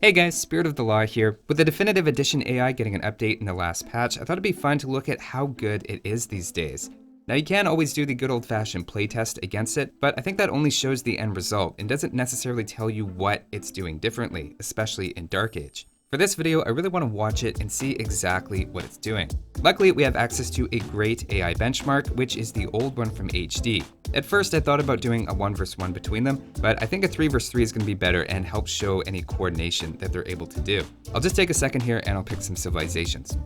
Hey guys, Spirit of the Law here. With the Definitive Edition AI getting an update in the last patch, I thought it'd be fun to look at how good it is these days. Now you can always do the good old-fashioned playtest against it, but I think that only shows the end result and doesn't necessarily tell you what it's doing differently, especially in Dark Age. For this video, I really want to watch it and see exactly what it's doing. Luckily, we have access to a great AI benchmark, which is the old one from HD. At first, I thought about doing a 1 versus 1 between them, but I think a 3 versus 3 is going to be better and help show any coordination that they're able to do. I'll just take a second here and I'll pick some civilizations.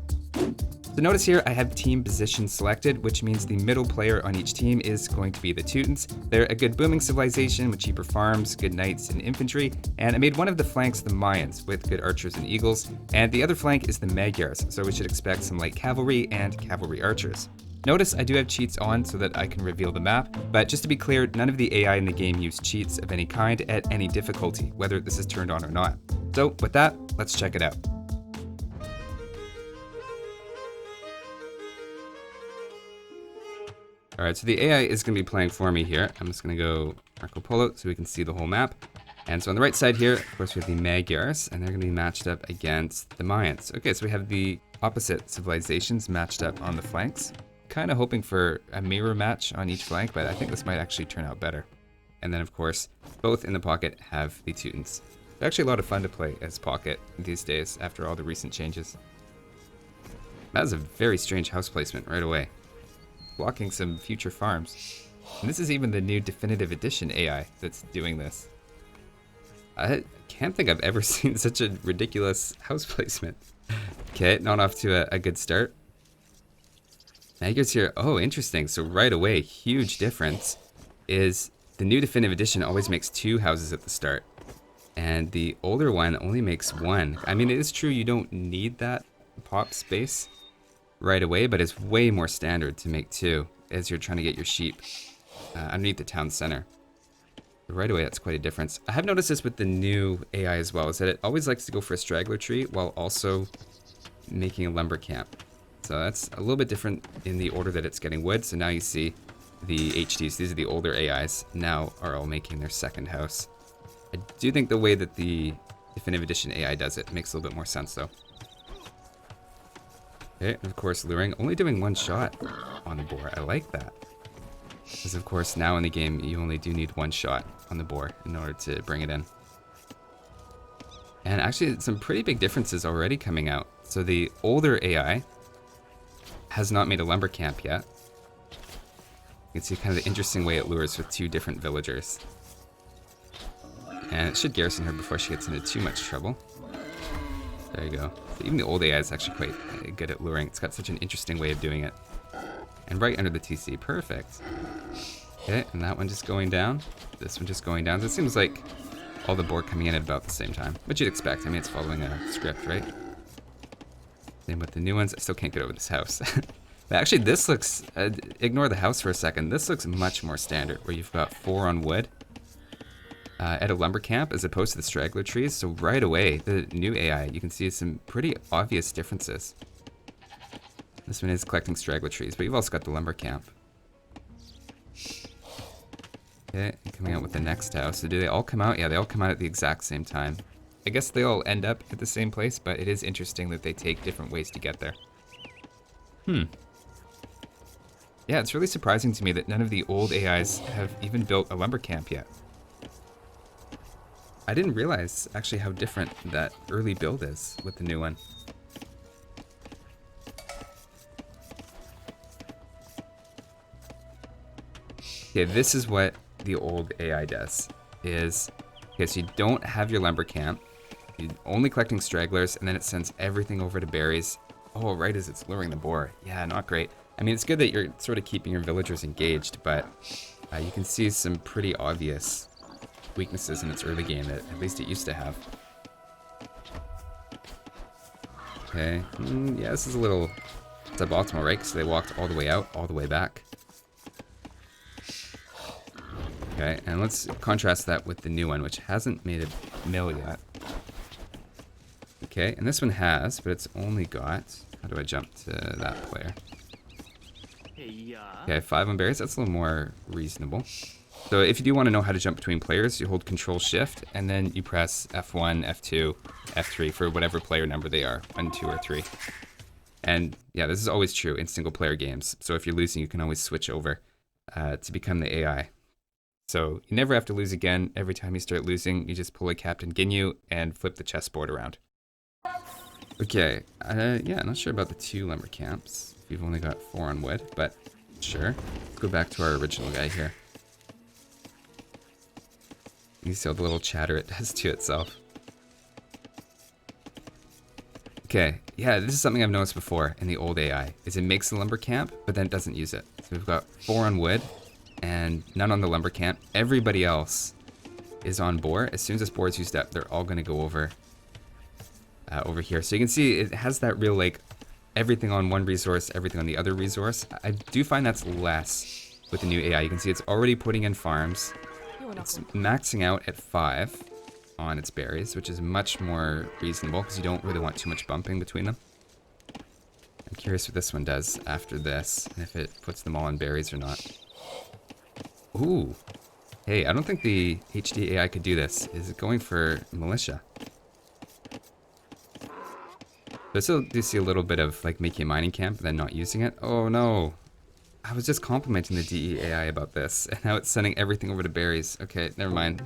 So notice here I have team position selected, which means the middle player on each team is going to be the Teutons. They're a good booming civilization with cheaper farms, good knights and infantry, and I made one of the flanks the Mayans with good archers and eagles, and the other flank is the Magyars, so we should expect some light cavalry and cavalry archers. Notice I do have cheats on so that I can reveal the map, but just to be clear, none of the AI in the game use cheats of any kind at any difficulty, whether this is turned on or not. So with that, let's check it out. All right, so the AI is going to be playing for me here. I'm just going to go Marco Polo so we can see the whole map. And so on the right side here, of course, we have the Magyars, and they're going to be matched up against the Mayans. Okay, so we have the opposite civilizations matched up on the flanks. Kind of hoping for a mirror match on each flank, but I think this might actually turn out better. And then, of course, both in the pocket have the Teutons. They're actually a lot of fun to play as pocket these days after all the recent changes. That is a very strange house placement right away. Blocking some future farms. And this is even the new Definitive Edition AI that's doing this. I can't think I've ever seen such a ridiculous house placement. Okay, not off to a good start. Magyars here, oh interesting, so right away, huge difference is the new Definitive Edition always makes 2 houses at the start. And the older one only makes 1. I mean, it is true you don't need that pop space right away, but it's way more standard to make 2 as you're trying to get your sheep underneath the town center. But right away, that's quite a difference. I have noticed this with the new AI as well, is that it always likes to go for a straggler tree while also making a lumber camp. So that's a little bit different in the order that it's getting wood. So now you see the HDs, these are the older AIs, now are all making their second house. I do think the way that the Definitive Edition AI does it makes a little bit more sense though. Okay, and of course luring, only doing 1 shot on the boar. I like that. Because of course now in the game you only do need 1 shot on the boar in order to bring it in. And actually some pretty big differences already coming out. So the older AI has not made a lumber camp yet. You can see kind of the interesting way it lures with 2 different villagers. And it should garrison her before she gets into too much trouble. There you go. So even the old AI is actually quite good at luring. It's got such an interesting way of doing it. And right under the TC, perfect. Okay, and that one just going down. This one just going down. So it seems like all the board coming in at about the same time, which you'd expect. I mean, it's following a script, right? Same with the new ones. I still can't get over this house. But actually, this looks, ignore the house for a second. This looks much more standard, where you've got 4 on wood at a lumber camp as opposed to the straggler trees. So right away, the new AI, you can see some pretty obvious differences. This one is collecting straggler trees, but you've also got the lumber camp. Okay, and coming out with the next house. So do they all come out? Yeah, they all come out at the exact same time. I guess they all end up at the same place, but it is interesting that they take different ways to get there. Yeah, it's really surprising to me that none of the old AIs have even built a lumber camp yet. I didn't realize actually how different that early build is with the new one. Okay, this is what the old AI does. Okay, so you don't have your lumber camp. You're only collecting stragglers, and then it sends everything over to berries. Oh, right as it's luring the boar. Yeah, not great. I mean, it's good that you're sort of keeping your villagers engaged, but you can see some pretty obvious weaknesses in its early game that at least it used to have. Okay, yeah, this is a little suboptimal, right? Because they walked all the way out, all the way back. Okay, and let's contrast that with the new one, which hasn't made a mill yet. Okay, and this one has, but it's only got, how do I jump to that player? Okay, 5 on berries, that's a little more reasonable. So if you do want to know how to jump between players, you hold Control Shift, and then you press F1, F2, F3 for whatever player number they are, 1, 2, or 3. And yeah, this is always true in single player games. So if you're losing, you can always switch over to become the AI. So you never have to lose again. Every time you start losing, you just pull a Captain Ginyu and flip the chessboard around. Okay, yeah, not sure about the 2 lumber camps. We've only got 4 on wood, but sure. Let's go back to our original guy here. You see all the little chatter it does to itself. Okay, yeah, this is something I've noticed before in the old AI, is it makes the lumber camp, but then it doesn't use it. So we've got 4 on wood, and none on the lumber camp. Everybody else is on boar. As soon as this boar is used up, they're all gonna go over here. So you can see it has that real, like, everything on one resource, everything on the other resource. I do find that's less with the new AI. You can see it's already putting in farms. It's maxing out at 5 on its berries, which is much more reasonable because you don't really want too much bumping between them. I'm curious what this one does after this, and if it puts them all in berries or not. Ooh. Hey, I don't think the HD AI could do this. Is it going for militia? But I still do see a little bit of, like, making a mining camp and then not using it. Oh no. I was just complimenting the DE AI about this, and now it's sending everything over to berries. Okay, never mind.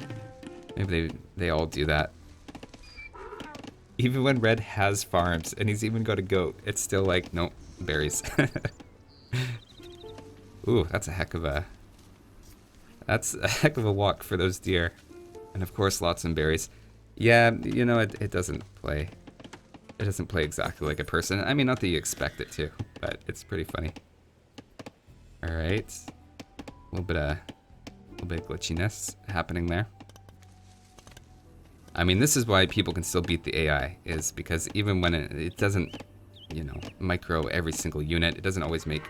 Maybe they all do that. Even when Red has farms, and he's even got a goat, it's still like, nope, berries. Ooh, that's a heck of a walk for those deer. And of course, lots of berries. Yeah, you know, it doesn't play. It doesn't play exactly like a person. I mean, not that you expect it to, but it's pretty funny. All right, a little bit of glitchiness happening there. I mean, this is why people can still beat the AI, is because even when it doesn't, you know, micro every single unit, it doesn't always make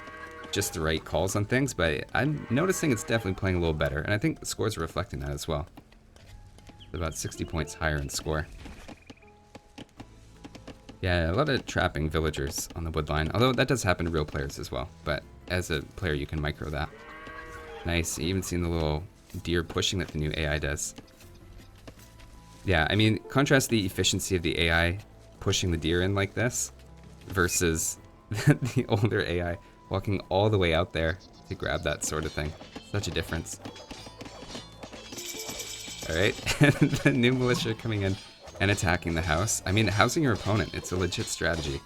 just the right calls on things, but I'm noticing it's definitely playing a little better, and I think the scores are reflecting that as well. It's about 60 points higher in score. Yeah, a lot of trapping villagers on the wood line, although that does happen to real players as well, but as a player you can micro that. Nice, you even seen the little deer pushing that the new AI does. Yeah, I mean, contrast the efficiency of the AI pushing the deer in like this versus the older AI walking all the way out there to grab that sort of thing. Such a difference. Alright, the new militia coming in and attacking the house. I mean, housing your opponent, it's a legit strategy.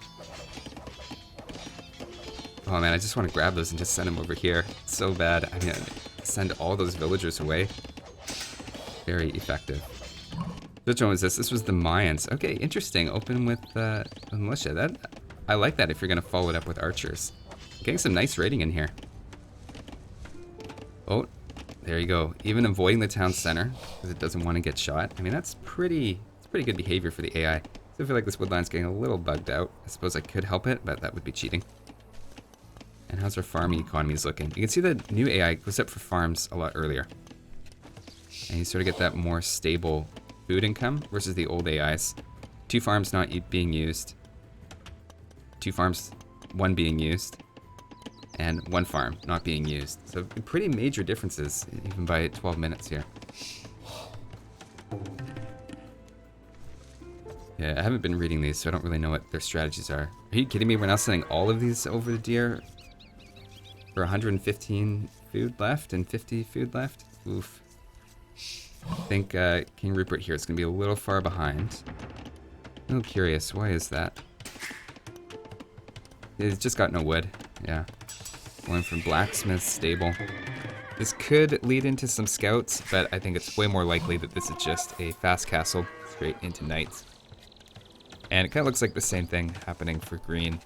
Oh man, I just want to grab those and just send them over here. It's so bad. I mean, send all those villagers away. Very effective. Which one was this? This was the Mayans. Okay, interesting. Open with the militia. I like that if you're going to follow it up with archers. Getting some nice raiding in here. Oh, there you go. Even avoiding the town center because it doesn't want to get shot. I mean, that's pretty good behavior for the AI. So I feel like this woodline's getting a little bugged out. I suppose I could help it, but that would be cheating. And how's our farming economies looking? You can see the new AI goes up for farms a lot earlier. And you sort of get that more stable food income versus the old AIs. 2 farms not being used. 2 farms, 1 being used. And 1 farm not being used. So pretty major differences, even by 12 minutes here. Yeah, I haven't been reading these, so I don't really know what their strategies are. Are you kidding me? We're now sending all of these over to deer for 115 food left and 50 food left? Oof. I think King Rupert here is going to be a little far behind. A little curious, why is that? It's just got no wood, yeah. Going from blacksmith stable. This could lead into some scouts, but I think it's way more likely that this is just a fast castle straight into knights. And it kind of looks like the same thing happening for green,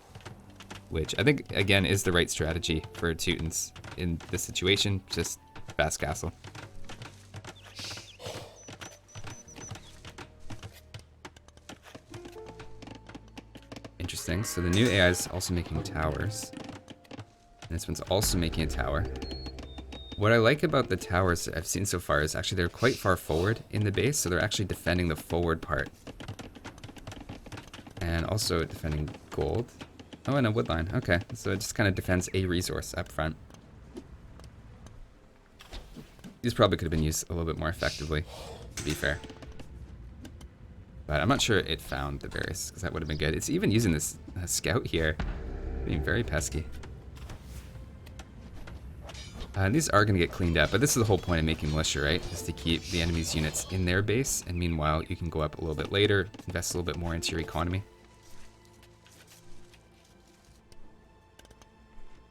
which I think, again, is the right strategy for Teutons in this situation, just fast castle. Interesting, so the new AI is also making towers. And this one's also making a tower. What I like about the towers I've seen so far is actually they're quite far forward in the base, so they're actually defending the forward part. And also defending gold. Oh, and a woodline. Okay, so it just kind of defends a resource up front. These probably could have been used a little bit more effectively, to be fair. But I'm not sure it found the berries, because that would have been good. It's even using this scout here. Being very pesky. These are going to get cleaned up, but this is the whole point of making militia, right? Is to keep the enemy's units in their base, and meanwhile, you can go up a little bit later, invest a little bit more into your economy.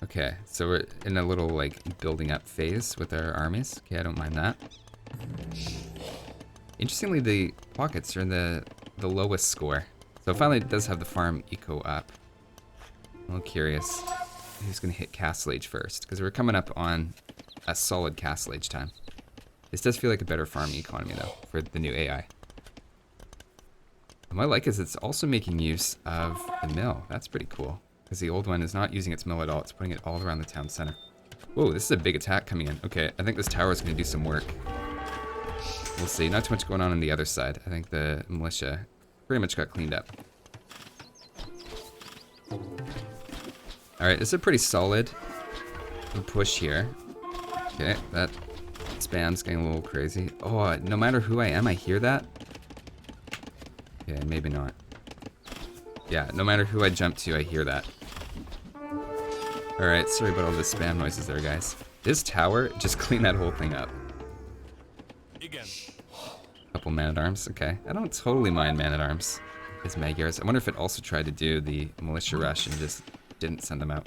Okay, so we're in a little, like, building up phase with our armies. Okay, I don't mind that. Interestingly, the pockets are in the lowest score. So finally it does have the farm eco up. I'm a little curious who's going to hit Castle Age first, because we're coming up on a solid Castle Age time. This does feel like a better farm economy, though, for the new AI. And what I like is it's also making use of the mill. That's pretty cool, because the old one is not using its mill at all. It's putting it all around the town center. Whoa, this is a big attack coming in. Okay, I think this tower is going to do some work. We'll see. Not too much going on the other side. I think the militia pretty much got cleaned up. Alright, this is a pretty solid push here. Okay, that spam's getting a little crazy. Oh, no matter who I am, I hear that. Okay, maybe not. Yeah, no matter who I jump to, I hear that. Alright, sorry about all the spam noises there, guys. This tower, just clean that whole thing up. Couple man-at-arms, okay. I don't totally mind man-at-arms as Magyars. I wonder if it also tried to do the militia rush and just didn't send them out.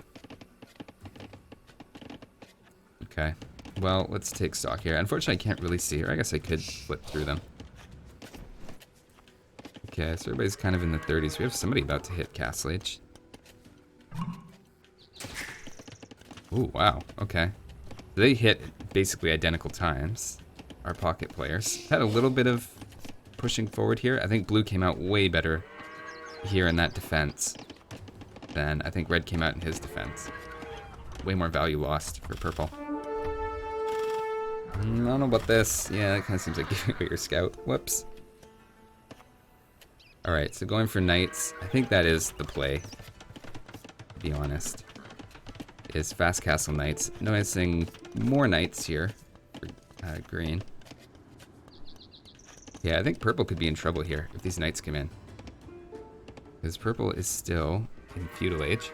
Okay, well, let's take stock here. Unfortunately, I can't really see her. I guess I could flip through them. Okay, so everybody's kind of in the 30s. We have somebody about to hit Castle Age. Ooh, wow, okay. They hit basically identical times. Our pocket players had a little bit of pushing forward here. I think blue came out way better here in that defense than I think red came out in his defense. Way more value lost for purple. I don't know about this. Yeah, that kind of seems like giving away your scout. Whoops. Alright, so going for knights. I think that is the play, to be honest. Is fast castle knights. Noticing more knights here for green. Yeah, I think purple could be in trouble here if these knights come in. Because purple is still in Feudal Age.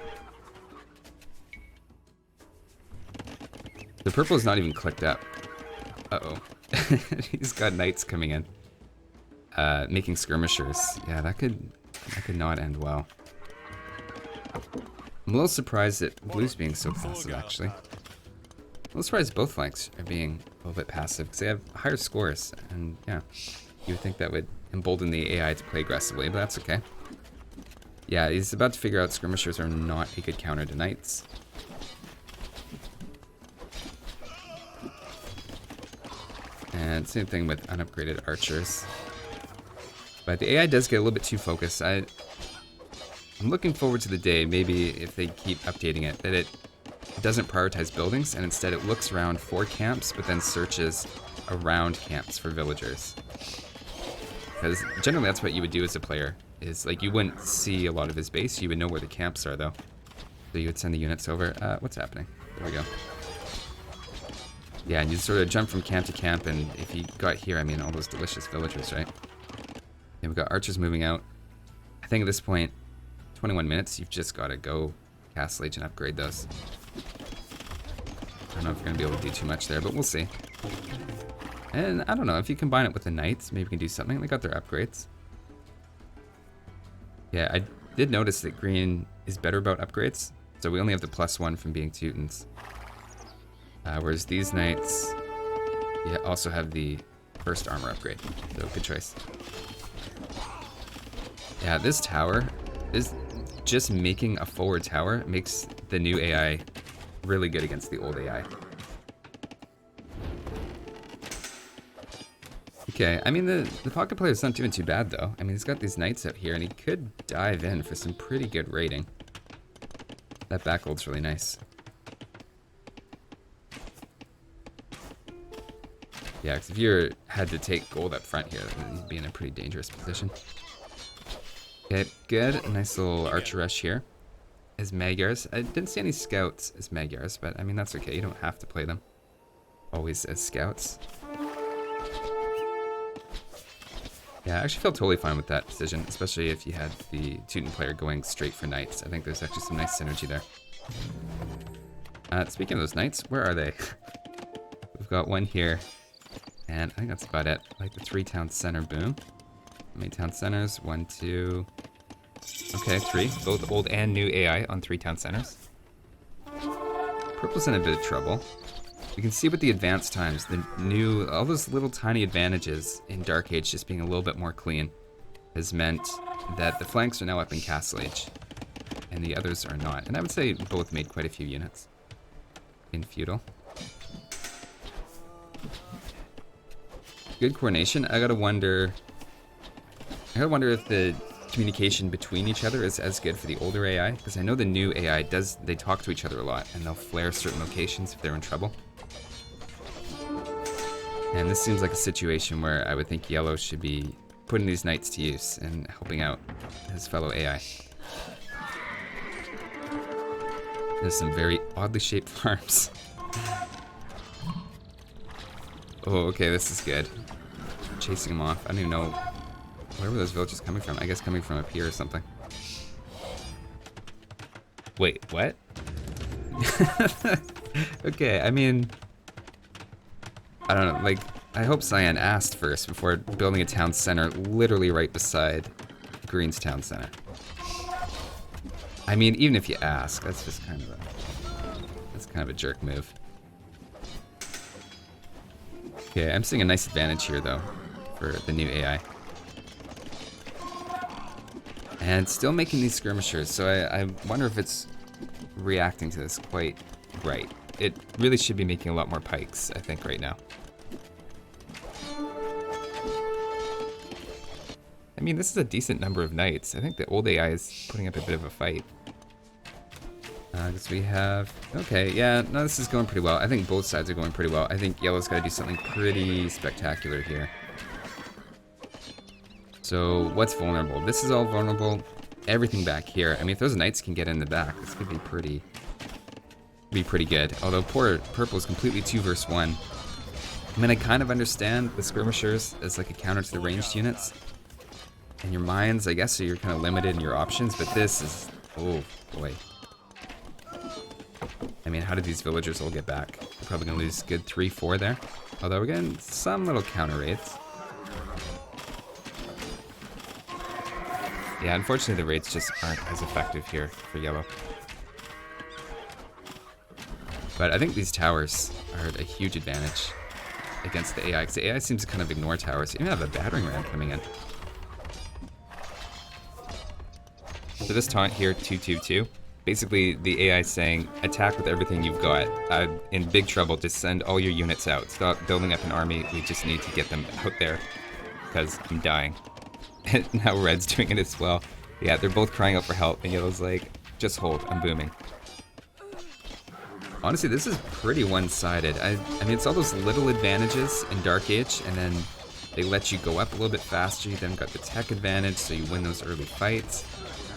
The purple is not even clicked up. Uh-oh. He's got knights coming in. Making skirmishers. Yeah, that could not end well. I'm a little surprised that blue's being so passive, actually. A little surprised both flanks are being a little bit passive, because they have higher scores, and yeah, you would think that would embolden the AI to play aggressively, but that's okay. Yeah, he's about to figure out skirmishers are not a good counter to knights. And same thing with unupgraded archers. But the AI does get a little bit too focused. I'm looking forward to the day, maybe if they keep updating it, that it doesn't prioritize buildings and instead it looks around for camps, but then searches around camps for villagers. Because generally that's what you would do as a player, is like you wouldn't see a lot of his base, you would know where the camps are though. So you would send the units over. What's happening? There we go. Yeah, and you sort of jump from camp to camp, and if you got here, I mean all those delicious villagers, right? Yeah, we've got archers moving out. I think at this point, 21 minutes, you've just got to go Castle Age and upgrade those. I don't know if you're going to be able to do too much there, but we'll see. And I don't know, if you combine it with the knights, maybe we can do something. They got their upgrades. Yeah, I did notice that green is better about upgrades, so we only have the +1 from being Teutons. Whereas these knights also have the first armor upgrade, so good choice. Yeah, this tower is just making a forward tower makes the new AI really good against the old AI. Okay, I mean the pocket player's not doing too bad though. I mean he's got these knights out here and he could dive in for some pretty good raiding. That backhold's really nice. Yeah, because if you had to take gold up front here, then you'd be in a pretty dangerous position. Okay, good. A nice little archer rush here. As Magyars. I didn't see any scouts as Magyars, but I mean, that's okay. You don't have to play them. always as scouts. Yeah, I actually feel totally fine with that decision, especially if you had the Teuton player going straight for knights. I think there's actually some nice synergy there. Speaking of those knights, where are they? We've got one here, and I think that's about it. Like the 3 town center boom. How many town centers? 1, 2. Okay, 3. Both old and new AI on 3 town centers. Purple's in a bit of trouble. You can see with the advanced times, the new, all those little tiny advantages in Dark Age just being a little bit more clean has meant that the flanks are now up in Castle Age, and the others are not. And I would say both made quite a few units in Feudal. Good coordination. I gotta wonder if the communication between each other is as good for the older AI, because I know the new AI they talk to each other a lot, and they'll flare certain locations if they're in trouble. And this seems like a situation where I would think Yellow should be putting these knights to use and helping out his fellow AI. There's some very oddly shaped farms. Oh, okay, this is good. Chasing them off. I don't even know where were those villages coming from. I guess coming from up here or something. Wait, what? Okay, I mean, I don't know, like, I hope Cyan asked first before building a town center literally right beside Green's town center. I mean, even if you ask, that's just kind of a jerk move. Okay, I'm seeing a nice advantage here though for the new AI. And still making these skirmishers, so I wonder if it's reacting to this quite right. It really should be making a lot more pikes, I think, right now. I mean, this is a decent number of knights. I think the old AI is putting up a bit of a fight. Because we have... Okay, yeah, no, this is going pretty well. I think both sides are going pretty well. I think Yellow's got to do something pretty spectacular here. So, what's vulnerable? This is all vulnerable. Everything back here. I mean, if those knights can get in the back, this could be pretty good. Although poor Purple is completely 2 versus 1. I mean, I kind of understand the skirmishers as like a counter to the ranged units. And your mines, I guess, so you're kind of limited in your options, but this is... Oh, boy. I mean, how did these villagers all get back? They're probably going to lose good 3-4 there. Although we're getting some little counter raids. Yeah, unfortunately the raids just aren't as effective here for Yellow. But I think these towers are a huge advantage against the AI, because the AI seems to kind of ignore towers. You even have a battering ram coming in. So this taunt here, 2-2-2. Basically, the AI is saying, attack with everything you've got. I'm in big trouble, just send all your units out. Stop building up an army, we just need to get them out there, because I'm dying. And now Red's doing it as well. Yeah, they're both crying out for help, and Yellow's like, just hold, I'm booming. Honestly, this is pretty one-sided. I mean, it's all those little advantages in Dark Age, and then they let you go up a little bit faster. You then got the tech advantage, so you win those early fights.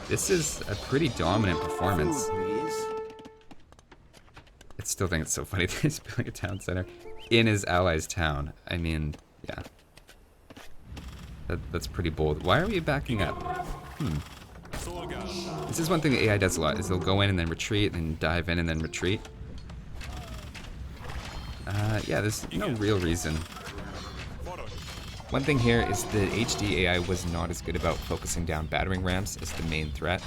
This is a pretty dominant performance. I still think it's so funny that he's building a town center in his ally's town. I mean, yeah. That's pretty bold. Why are we backing up? This is one thing the AI does a lot, is they'll go in and then retreat, and dive in and then retreat. Yeah, there's no real reason. One thing here is the HD AI was not as good about focusing down battering rams as the main threat.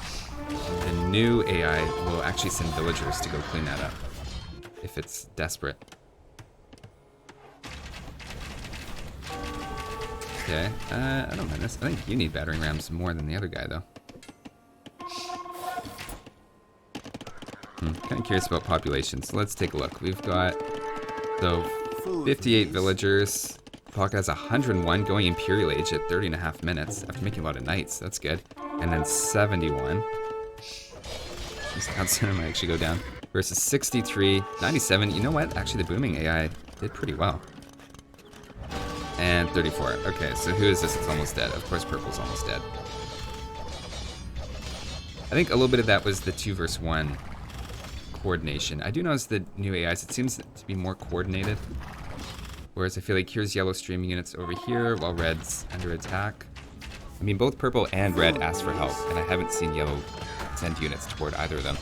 The new AI will actually send villagers to go clean that up, if it's desperate. Okay, I don't mind this. I think you need battering rams more than the other guy, though. Kind of curious about population, so let's take a look. We've got, so, 58 villagers. Pocket has 101 going Imperial Age at 30.5 minutes after making a lot of knights. That's good. And then 71. This town center might actually go down. Versus 63, 97. You know what? Actually, the booming AI did pretty well. And 34. Okay, so who is this that's almost dead? Of course, Purple's almost dead. I think a little bit of that was the 2 versus 1 coordination. I do notice the new AIs, it seems to be more coordinated. Whereas I feel like here's yellow streaming units over here, while red's under attack. I mean, both purple and red asked for help, and I haven't seen yellow send units toward either of them.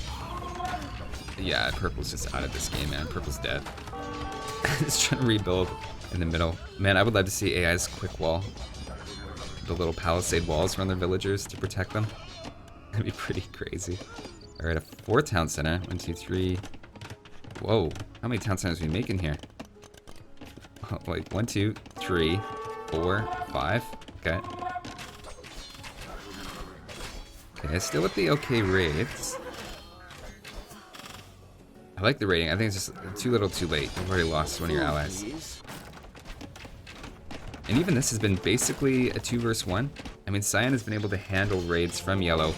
Yeah, purple's just out of this game, man. Purple's dead. Just trying to rebuild in the middle. Man, I would love to see AI's quick wall. The little palisade walls around their villagers to protect them. That'd be pretty crazy. Alright, a 4th town center. 1, 2, 3. Whoa, how many town centers are we making here? Oh, like 1, 2, 3, 4, 5. Okay. Okay, still with the okay raids. I like the rating. I think it's just too little too late. You've already lost one of your allies. And even this has been basically a 2 versus 1. I mean, Cyan has been able to handle raids from yellow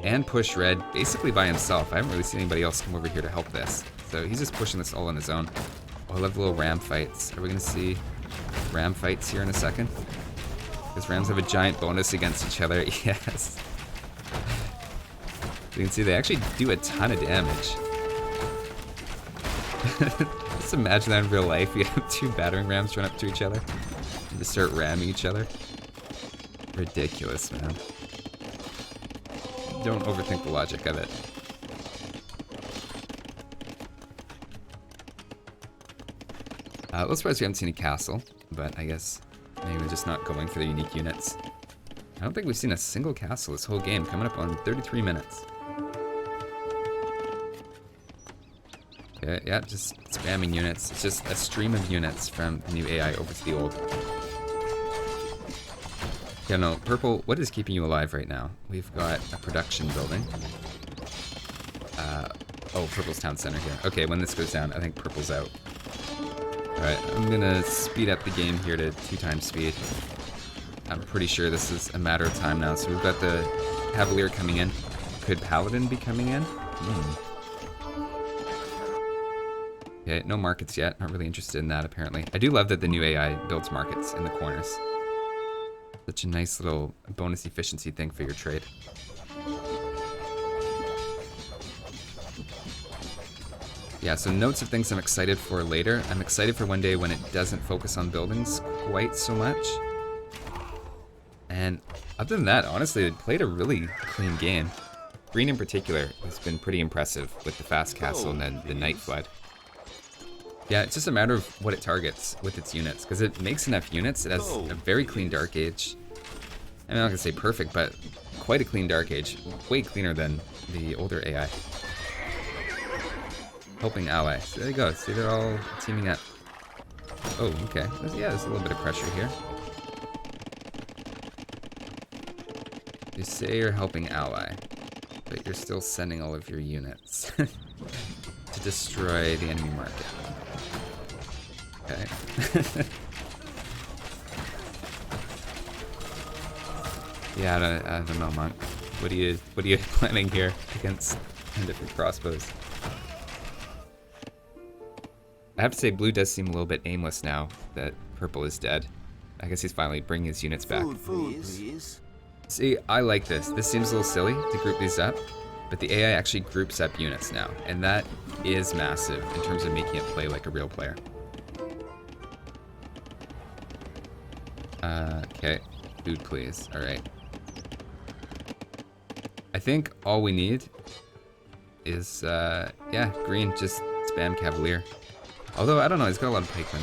and push red basically by himself. I haven't really seen anybody else come over here to help this. So he's just pushing this all on his own. Oh, I love the little ram fights. Are we going to see ram fights here in a second? Because rams have a giant bonus against each other. Yes. You can see they actually do a ton of damage. Just imagine that in real life. You have 2 battering rams run up to each other and just start ramming each other. Ridiculous, man. Don't overthink the logic of it. Let's surprise we haven't seen a castle, but I guess maybe we're just not going for the unique units. I don't think we've seen a single castle this whole game, coming up on 33 minutes. Okay, yeah, just spamming units. It's just a stream of units from the new AI over to the old. Yeah, no, purple, what is keeping you alive right now? We've got a production building. Oh, purple's town center here. Okay, when this goes down, I think purple's out. Alright, I'm gonna speed up the game here to 2 times speed. I'm pretty sure this is a matter of time now. So we've got the Cavalier coming in. Could Paladin be coming in? Okay, no markets yet. Not really interested in that, apparently. I do love that the new AI builds markets in the corners. Such a nice little bonus efficiency thing for your trade. Yeah, so notes of things I'm excited for later. I'm excited for one day when it doesn't focus on buildings quite so much. And other than that, honestly, it played a really clean game. Green in particular has been pretty impressive with the fast castle and then the night flood. Yeah, it's just a matter of what it targets with its units, because it makes enough units. It has a very clean Dark Age. I'm not gonna say perfect, but quite a clean Dark Age. Way cleaner than the older AI. Helping ally. So there you go. See, they're all teaming up. Oh, okay. Yeah, there's a little bit of pressure here. You say you're helping ally, but you're still sending all of your units to destroy the enemy market. Okay. Yeah, I don't know, Monk. What are you planning here against 10 different crossbows? I have to say, blue does seem a little bit aimless now that purple is dead. I guess he's finally bringing his units back. Food, please. See, I like this. This seems a little silly to group these up, but the AI actually groups up units now, and that is massive in terms of making it play like a real player. Okay. Food, please. Alright. I think all we need is, yeah, green. Just spam Cavalier. Although, I don't know, he's got a lot of pikemen.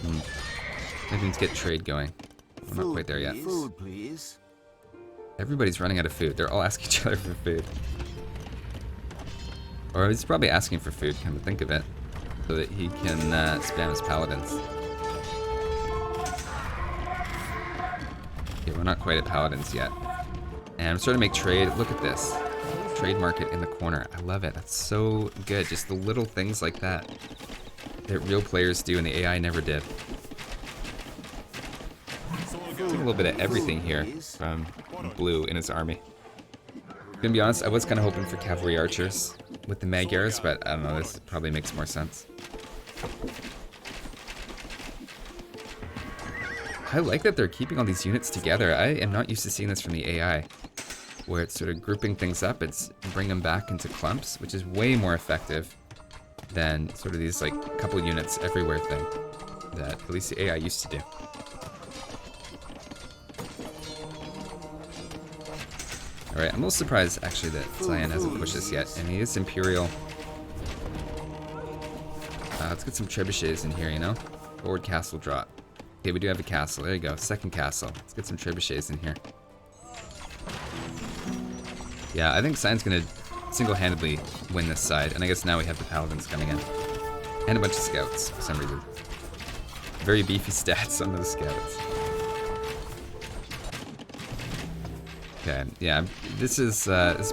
Maybe we need to get trade going. We're not quite there yet. Food, please. Everybody's running out of food. They're all asking each other for food. Or he's probably asking for food, come to think of it. So that he can spam his paladins. Okay, we're not quite at paladins yet. And I'm starting to make trade. Look at this. Trade market in the corner. I love it. That's so good. Just the little things like that that real players do and the AI never did. Doing a little bit of everything here from blue in his army. Gonna be honest, I was kind of hoping for cavalry archers with the Magyars, but I don't know, this probably makes more sense. I like that they're keeping all these units together. I am not used to seeing this from the AI, where it's sort of grouping things up, it's bring them back into clumps, which is way more effective than sort of these like couple units everywhere thing that at least the AI used to do. Alright, I'm a little surprised actually that Cyan hasn't pushed this yet. And he is Imperial. Let's get some trebuchets in here, you know? Forward castle drop. Okay, we do have a castle. There you go. Second castle. Let's get some trebuchets in here. Yeah, I think Cyan's gonna single-handedly win this side. And I guess now we have the paladins coming in. And a bunch of scouts for some reason. Very beefy stats on those scouts. Okay, yeah, this is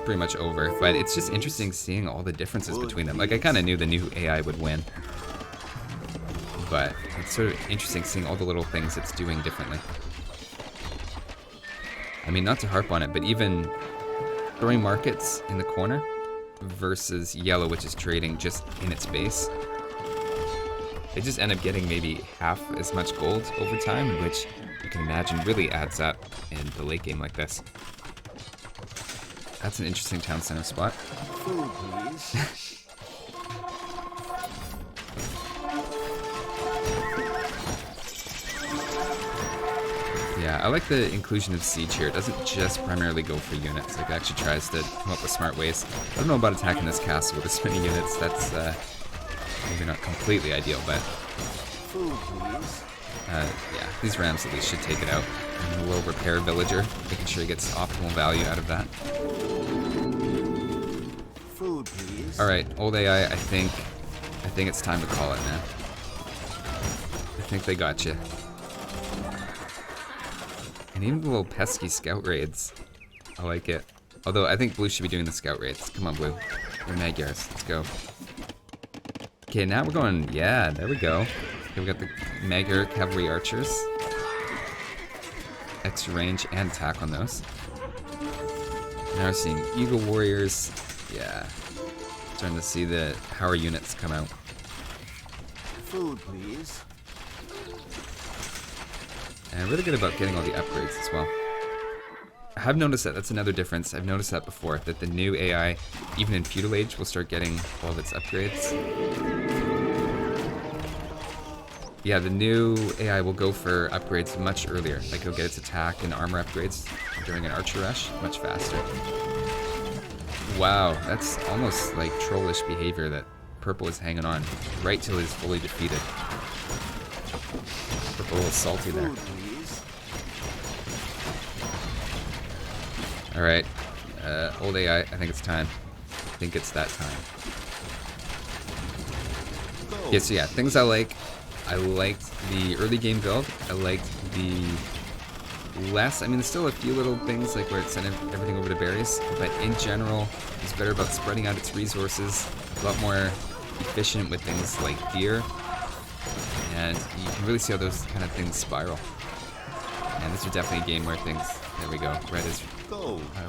pretty much over, but it's just interesting seeing all the differences between them. Like, I kind of knew the new AI would win, but it's sort of interesting seeing all the little things it's doing differently. I mean, not to harp on it, but even throwing markets in the corner versus yellow, which is trading just in its base, they just end up getting maybe half as much gold over time, which you can imagine really adds up in the late game like this. That's an interesting town center spot. Food, please. Yeah, I like the inclusion of siege here. It doesn't just primarily go for units. Like, it actually tries to come up with smart ways. I don't know about attacking this castle with this many units. That's maybe not completely ideal, but Food, please. yeah, these rams at least should take it out. And a little repair villager, making sure he gets optimal value out of that. Food, please. All right, old AI. I think it's time to call it, man. I think they got you. And even the little pesky scout raids, I like it. Although I think blue should be doing the scout raids. Come on, blue. We're Magyars. Let's go. Okay, now we're going. Yeah, there we go. Okay, we got the Magyar cavalry archers. Extra range and attack on those. Now we're seeing eagle warriors. Yeah. Starting to see the power units come out. Food, please. And really good about getting all the upgrades as well. I have noticed that. That's another difference. I've noticed that before, that the new AI, even in Feudal Age, will start getting all of its upgrades. Yeah, the new AI will go for upgrades much earlier. Like, it'll get its attack and armor upgrades during an archer rush much faster. Wow, that's almost like trollish behavior that purple is hanging on right till he's fully defeated. Purple a little salty there. Alright, old AI, I think it's time. I think it's that time. Yeah, so yeah, things I like. I liked the early game build. I liked the less, I mean, there's still a few little things like where it sent everything over to berries, but in general, it's better about spreading out its resources, a lot more efficient with things like gear, and you can really see how those kind of things spiral. And this is definitely a game where things, there we go, red is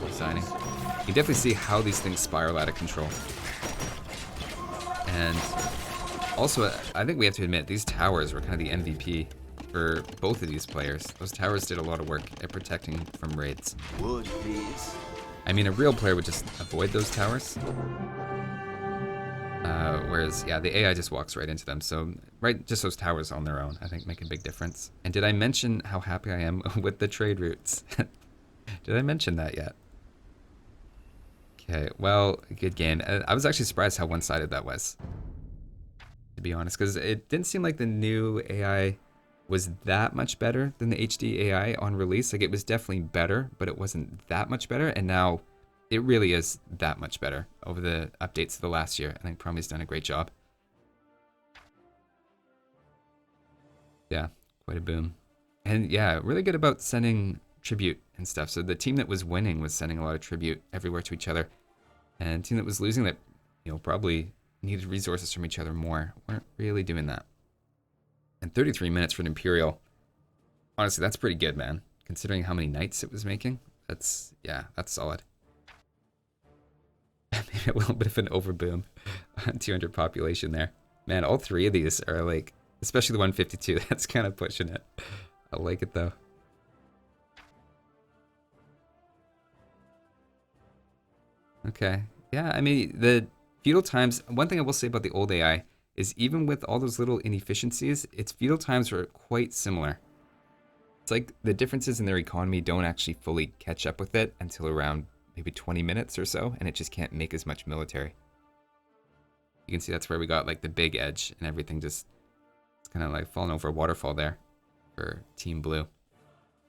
resigning. You can definitely see how these things spiral out of control. And also, I think we have to admit, these towers were kind of the MVP for both of these players. Those towers did a lot of work at protecting from raids. Wood, please. I mean, a real player would just avoid those towers. Whereas, yeah, the AI just walks right into them. So, right, just those towers on their own, I think, make a big difference. And did I mention how happy I am with the trade routes? Did I mention that yet? Okay, well, good game. I was actually surprised how one-sided that was, to be honest, because it didn't seem like the new AI was that much better than the HD AI on release. Like, it was definitely better, but it wasn't that much better, and now it really is that much better over the updates of the last year. I think Promi's done a great job. Yeah, quite a boom. And yeah, really good about sending tribute and stuff. So the team that was winning was sending a lot of tribute everywhere to each other. And the team that was losing that, you know, probably needed resources from each other more, weren't really doing that. And 33 minutes for an Imperial. Honestly, that's pretty good, man. Considering how many knights it was making. That's, yeah, that's solid. Maybe a little bit of an overboom on 200 population there. Man, all three of these are like, especially the 152, that's kind of pushing it. I like it though. Okay, yeah, I mean, the feudal times, one thing I will say about the old AI is even with all those little inefficiencies, its feudal times are quite similar. It's like the differences in their economy don't actually fully catch up with it until around maybe 20 minutes or so, and it just can't make as much military. You can see that's where we got like the big edge and everything just, it's kind of like falling over a waterfall there for Team Blue.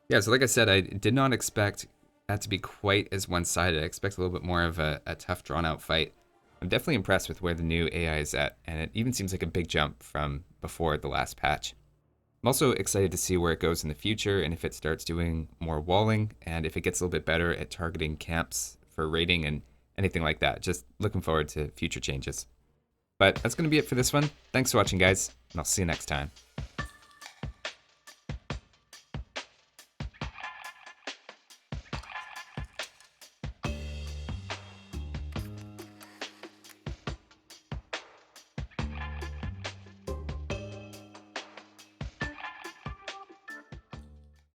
Yeah, so like I said, I did not expect that to be quite as one-sided. I expect a little bit more of a tough, drawn-out fight. I'm definitely impressed with where the new AI is at, and it even seems like a big jump from before the last patch. I'm also excited to see where it goes in the future, and if it starts doing more walling, and if it gets a little bit better at targeting camps for raiding and anything like that. Just looking forward to future changes. But that's going to be it for this one. Thanks for watching, guys, and I'll see you next time.